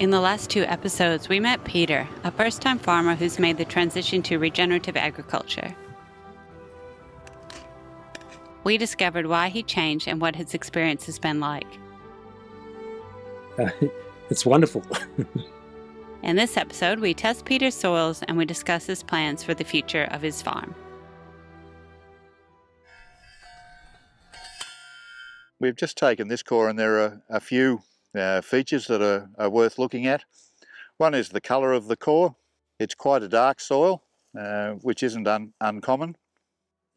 In the last 2 episodes, we met Peter, a first-time farmer who's made the transition to regenerative agriculture. We discovered why he changed and what his experience has been like. It's wonderful. In this episode, we test Peter's soils and we discuss his plans for the future of his farm. We've just taken this core and there are a few features that are worth looking at. One is the colour of the core. It's quite a dark soil, which isn't uncommon.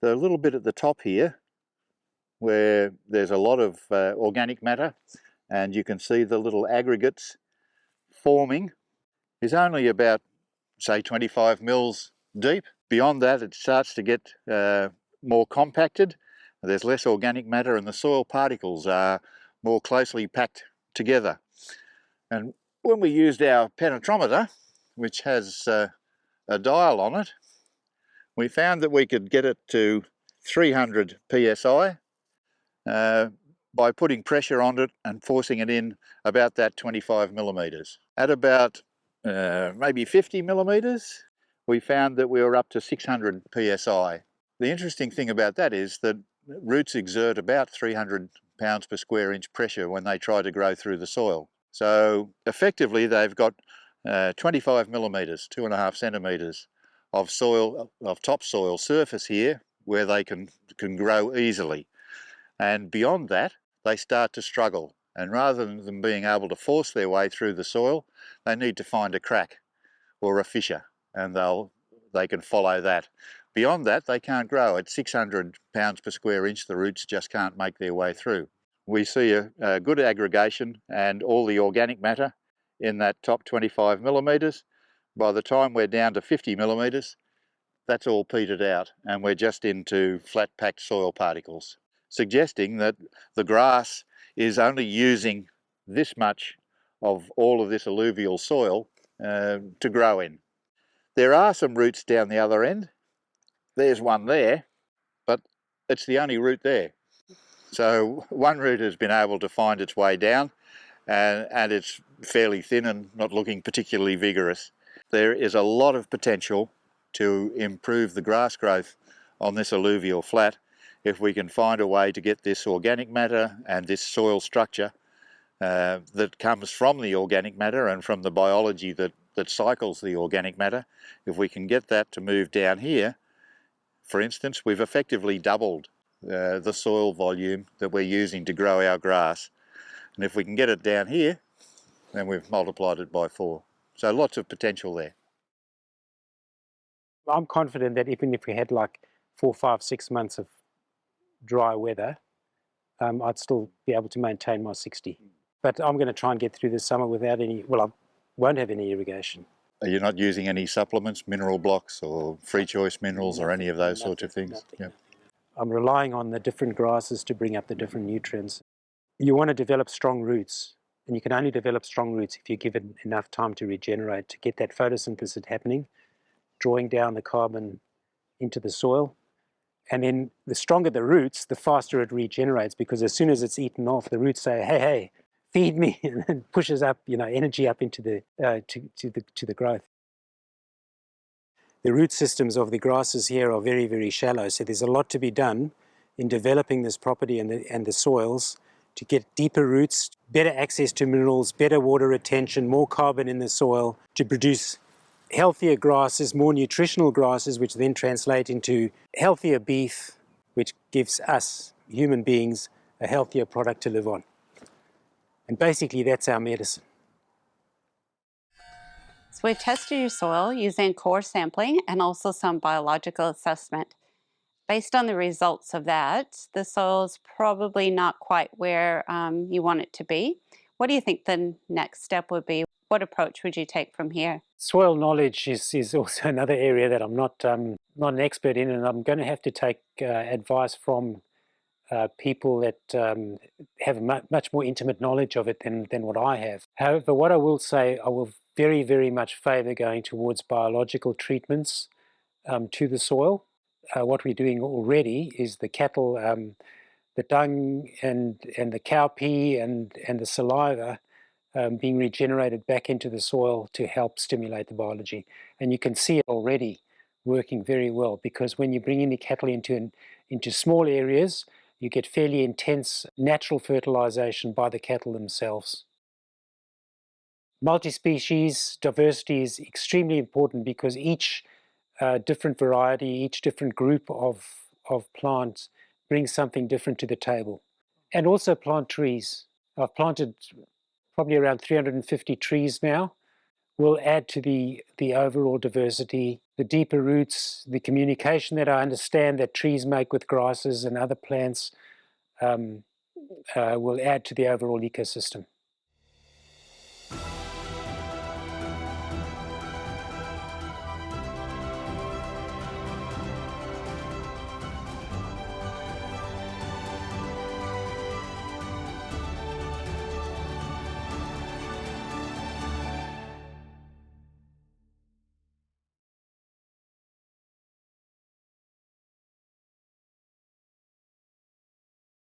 The little bit at the top here, where there's a lot of organic matter, and you can see the little aggregates forming, is only about, say, 25 mils deep. Beyond that, it starts to get more compacted. There's less organic matter and the soil particles are more closely packed together. And when we used our penetrometer, which has a dial on it, we found that we could get it to 300 psi by putting pressure on it and forcing it in about that 25 millimeters. At about maybe 50 millimeters, we found that we were up to 600 psi. The interesting thing about that is that roots exert about 300 pounds per square inch pressure when they try to grow through the soil. So effectively they've got 25 millimeters, 2.5 centimeters of soil, of topsoil surface here where they can grow easily. And beyond that, they start to struggle. And rather than them being able to force their way through the soil, they need to find a crack or a fissure, and they can follow that. Beyond that, they can't grow. At 600 pounds per square inch, the roots just can't make their way through. We see a good aggregation and all the organic matter in that top 25 millimeters. By the time we're down to 50 millimeters, that's all petered out and we're just into flat packed soil particles, suggesting that the grass is only using this much of all of this alluvial soil to grow in. There are some roots down the other end. There's one there, but it's the only root there. So one root has been able to find its way down and it's fairly thin and not looking particularly vigorous. There is a lot of potential to improve the grass growth on this alluvial flat if we can find a way to get this organic matter and this soil structure that comes from the organic matter and from the biology that cycles the organic matter. If we can get that to move down here, for instance, we've effectively doubled the soil volume that we're using to grow our grass. And if we can get it down here, then we've multiplied it by 4. So lots of potential there. I'm confident that even if we had like 4, 5, 6 months of dry weather, I'd still be able to maintain my 60. But I'm going to try and get through the summer without any, well, I won't have any irrigation. Are you not using any supplements, mineral blocks or free choice minerals or any of those sorts of things? Yeah. I'm relying on the different grasses to bring up the different nutrients. You want to develop strong roots, and you can only develop strong roots if you give it enough time to regenerate, to get that photosynthesis happening, drawing down the carbon into the soil. And then the stronger the roots, the faster it regenerates, because as soon as it's eaten off, the roots say, hey, feed me, and then pushes up, energy up into the to the growth. The root systems of the grasses here are very, very shallow, so there's a lot to be done in developing this property and the soils to get deeper roots, better access to minerals, better water retention, more carbon in the soil, to produce healthier grasses, more nutritional grasses, which then translate into healthier beef, which gives us, human beings, a healthier product to live on. And basically that's our medicine. So we've tested your soil using core sampling and also some biological assessment. Based on the results of that, the soil is probably not quite where you want it to be. What do you think the next step would be? What approach would you take from here? Soil knowledge is also another area that I'm not an expert in, and I'm going to have to take advice from people that have much more intimate knowledge of it than what I have. However, what I will say, I will very, very much favour going towards biological treatments to the soil. What we're doing already is the cattle, the dung and the cow pee and the saliva being regenerated back into the soil to help stimulate the biology. And you can see it already working very well, because when you bring in the cattle into small areas, you get fairly intense natural fertilization by the cattle themselves. Multi-species diversity is extremely important, because each different variety, each different group of plants brings something different to the table. And also plant trees. I've planted probably around 350 trees now. Will add to the overall diversity. The deeper roots, the communication that I understand that trees make with grasses and other plants will add to the overall ecosystem.